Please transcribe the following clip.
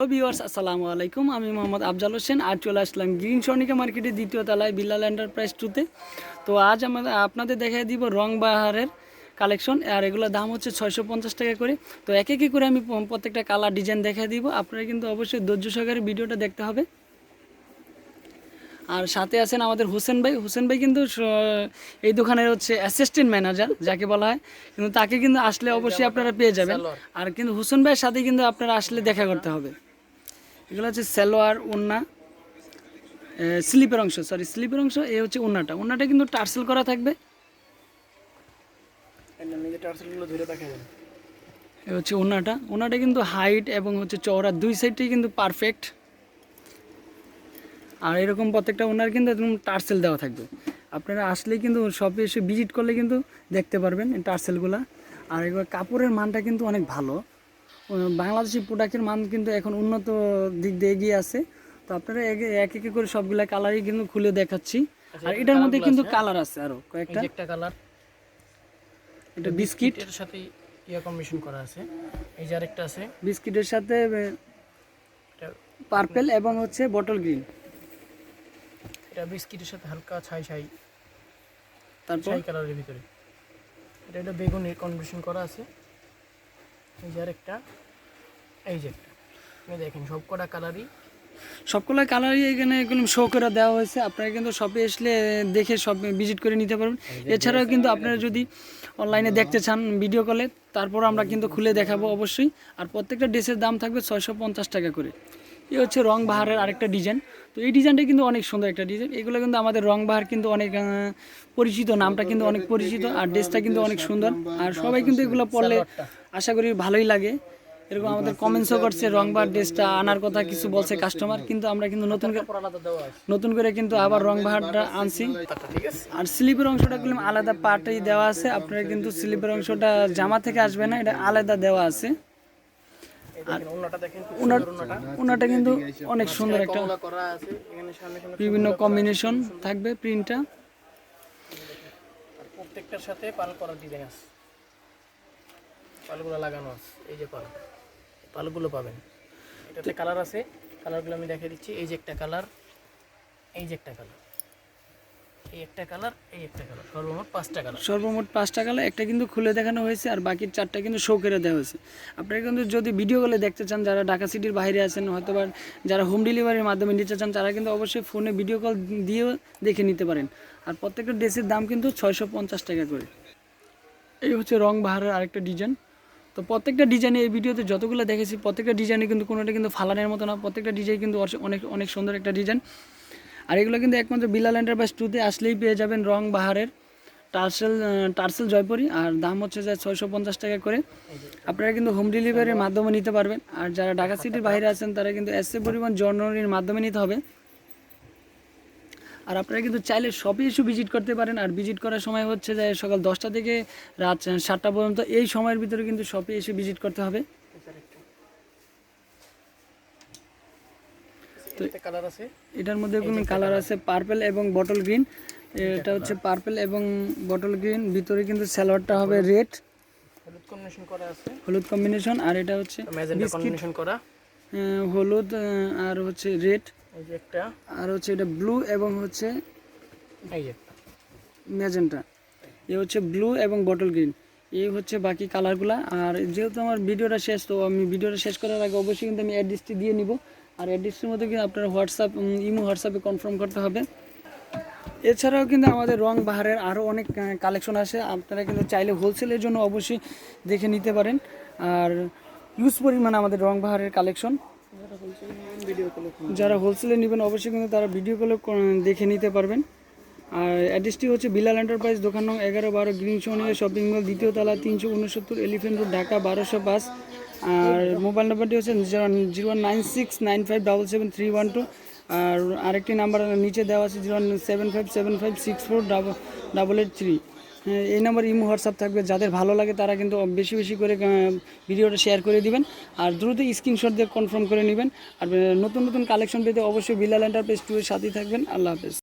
Hello viewers, আসসালামু আলাইকুম। আমি মোহাম্মদ আফজাল হোসেন। আর চলে আসলাম গ্রিন স্বর্ণিকা মার্কেটের দ্বিতীয় তলায় বিল্লাল এন্টারপ্রাইজ 2-তে। তো আজ আপনাদের দেখাই দিব রং বাহারের কালেকশন। আর এগুলোর দাম হচ্ছে 650 টাকা করে। তো এক এক করে আমি প্রত্যেকটা কালার ডিজাইন দেখাই দিব। আপনারা কিন্তু অবশ্যই ধৈর্য সহকারে ভিডিওটা দেখতে হবে। আর সাথে আছেন আমাদের হোসেন ভাই। হোসেন ভাই কিন্তু এই দোকানের হচ্ছে অ্যাসিস্ট্যান্ট ম্যানেজার যাকে বলা হয়, কিন্তু তাকে কিন্তু আসলে অবশ্যই আপনারা পেয়ে যাবেন। আর কিন্তু হোসেন ভাইয়ের সাথে কিন্তু আপনারা আসলে দেখা করতে হবে। এগুলো হচ্ছে সালোয়ার, ওন্না, স্লিপের অংশ, স্লিপের অংশ। এই হচ্ছে ওন্নাটা কিন্তু টার্সেল করা থাকবে। এই হচ্ছে ওন্নাটা কিন্তু হাইট এবং হচ্ছে চওড়া দুই সাইডটাই কিন্তু পারফেক্ট। আর এরকম প্রত্যেকটা ওনার কিন্তু একদম টার্সেল দেওয়া থাকবে। আপনারা আসলেই কিন্তু শপে এসে ভিজিট করলে কিন্তু দেখতে পারবেন এই টার্সেলগুলো। আর এগুলো কাপড়ের মানটা কিন্তু অনেক ভালো। বাংলাদেশি প্রোডাক্টের মান কিন্তু এখন উন্নত দিক দিয়ে এগিয়ে আছে। তো আপনারা এক এক করে সবগুলা কালারই কিন্তু খুলে দেখাচ্ছি। আর এটার মধ্যে কিন্তু কালার আছে আরো কয়েকটা। একটা কালার, এটা বিস্কিটের সাথে কম্বিনেশন করা আছে। এই যে আরেকটা আছে বিস্কিটের সাথে পার্পল এবং হচ্ছে বটল গ্রিন। এটা বিস্কিটের সাথে হালকা ছাই তারপর কালারের ভিতরে এটা বেগুনি কম্বিনেশন করা আছে। এই যে আরেকটা, এই যে একটা, দেখেন সবকটা কালারই এখানে এগুলো শো করে দেওয়া হয়েছে। আপনারা কিন্তু শপে আসলে দেখে সব ভিজিট করে নিতে পারবেন। এছাড়াও কিন্তু আপনারা যদি অনলাইনে দেখতে চান ভিডিও কলে, তারপর আমরা কিন্তু খুলে দেখাবো অবশ্যই। আর প্রত্যেকটা ড্রেসের দাম থাকবে 650 টাকা করে। এই হচ্ছে রং বাহারের আরেকটা ডিজাইন। তো এই ডিজাইনটা কিন্তু অনেক সুন্দর একটা ডিজাইন। এগুলো কিন্তু আমাদের রং বাহার কিন্তু অনেক পরিচিত, নামটা কিন্তু অনেক পরিচিত। আর ড্রেসটা কিন্তু অনেক সুন্দর। আর সবাই কিন্তু এগুলো পরলে আশা করি ভালোই লাগে। এরকম আমাদের কমেন্টসও করছে রং বাহার ড্রেসটা আনার কথা, কিছু বলছে কাস্টমার, কিন্তু আমরা কিন্তু নতুন করে কিন্তু আবার রং বাহারটা আনছি। আর স্লিপের অংশটা কিন্তু আলাদা পার্টেই দেওয়া আছে। আপনারা কিন্তু স্লিপের অংশটা জামা থেকে আসবে না, এটা আলাদা দেওয়া আছে। ওনাটা কিন্তু অনেক সুন্দর একটা বিভিন্ন কম্বিনেশন থাকবে প্রিন্টটা। প্রত্যেকটার সাথে পাল করা ডিজাইন আছে, পালগুলো লাগানো আছে। এই যে পালগুলো পাবেন। এটাতে কালার আছে, কালারগুলো আমি দেখিয়ে দিচ্ছি। এই যে একটা কালার, এই যে একটা কালার, এই একটা কালার, এই একটা কালার, সর্বমোট 5টা কালার। একটা কিন্তু খুলে দেখানো হয়েছে আর বাকি 4টা কিন্তু শো করে দেওয়া হয়েছে। আপনারা কিন্তু যদি ভিডিও কলে দেখতে চান, যারা ঢাকা সিটির বাইরে আছেন, হয়তো বা যারা হোম ডেলিভারির মাধ্যমে নিতে চান, তারা কিন্তু অবশ্যই ফোনে ভিডিও কল দিয়েও দেখে নিতে পারেন। আর প্রত্যেকটা ড্রেসের দাম কিন্তু 650 টাকা করে। এই হচ্ছে রং বাহারের আরেকটা ডিজাইন। তো প্রত্যেকটা ডিজাইনে এই ভিডিওতে যতগুলো দেখেছি, প্রত্যেকটা ডিজাইনে কিন্তু কোনোটা কিন্তু ফালানের মতো না। প্রত্যেকটা ডিজাইন কিন্তু অনেক অনেক সুন্দর একটা ডিজাইন। আর এগুলো কিন্তু একমাত্র বিল্লাল এন্টারপ্রাইজ 2-তে আসলেই পেয়ে যাবেন রং বাহারের টার্সেল জয়পুরি। আর দাম হচ্ছে যে 650 টাকা করে। আপনারা কিন্তু হোম ডেলিভারির মাধ্যমে নিতে পারবেন। আর যারা ঢাকা সিটির বাইরে আছেন, তারা কিন্তু এসএ পরিবহন জর্নারির মাধ্যমে নিতে হবে। আর আপনারা কিন্তু চাইলে শপে এসে ভিজিট করতে পারেন। আর ভিজিট করার সময় হচ্ছে যে সকাল 10টা থেকে রাত 7টা পর্যন্ত। এই সময়ের ভিতরে কিন্তু শপে এসে ভিজিট করতে হবে। তো এটার মধ্যে কোনো কালার আছে পার্পল এবং বটল গ্রিন। এটা হচ্ছে পার্পল এবং বটল গ্রিন। ভিতরে কিন্তু সালোয়ারটা হবে রেড, হলুদ কম্বিনেশন। আর এটা হচ্ছে হলুদ আর হচ্ছে রেড, আর হচ্ছে এটা ব্লু এবং হচ্ছে ম্যাজেন্টা। এ হচ্ছে ব্লু এবং বটল গ্রিন। এই হচ্ছে বাকি কালারগুলা। আর যেহেতু আমার ভিডিওটা শেষ, তো আমি ভিডিওটা শেষ করার আগে অবশ্যই কিন্তু আমি অ্যাড্রেসটি দিয়ে নিব। আর অ্যাড্রেসের মধ্যে কিন্তু আপনারা হোয়াটসঅ্যাপে কনফার্ম করতে হবে। এছাড়াও কিন্তু আমাদের রং বাহারের আরও অনেক কালেকশন আছে। আপনারা কিন্তু চাইলে হোলসেলের জন্য অবশ্যই দেখে নিতে পারেন। আর ইউজ পরিমাণে আমাদের রং বাহারের কালেকশন। যারা হোলসেলে নেবেন অবশ্যই কিন্তু তারা ভিডিও কলে দেখে নিতে পারবেন। আর অ্যাড্রেসটি হচ্ছে বিল্লাল এন্টারপ্রাইজ, দোকান নং 11-12, গ্রিন স্বর্ণিকা শপিং মল, দ্বিতীয় তলা, 369 এলিফ্যান্ট রোড, ঢাকা 1205। আর মোবাইল নাম্বারটি হচ্ছে 019695777312। আর আরেকটি নাম্বার নিচে দেওয়া আছে 07575648883। এই নাম্বার ইমো হোয়াটসঅ্যাপ থাকবে। যাদের ভালো লাগে তারা কিন্তু বেশি বেশি করে ভিডিওটা শেয়ার করে দিবেন। আর দ্রুত স্ক্রিনশট দিয়ে কনফার্ম করে নেবেন। আর নতুন নতুন কালেকশন পেতে অবশ্যই বিল্লাল এন্টারপ্রাইজ 2 এর সাথেই থাকবেন। আল্লাহ হাফেজ।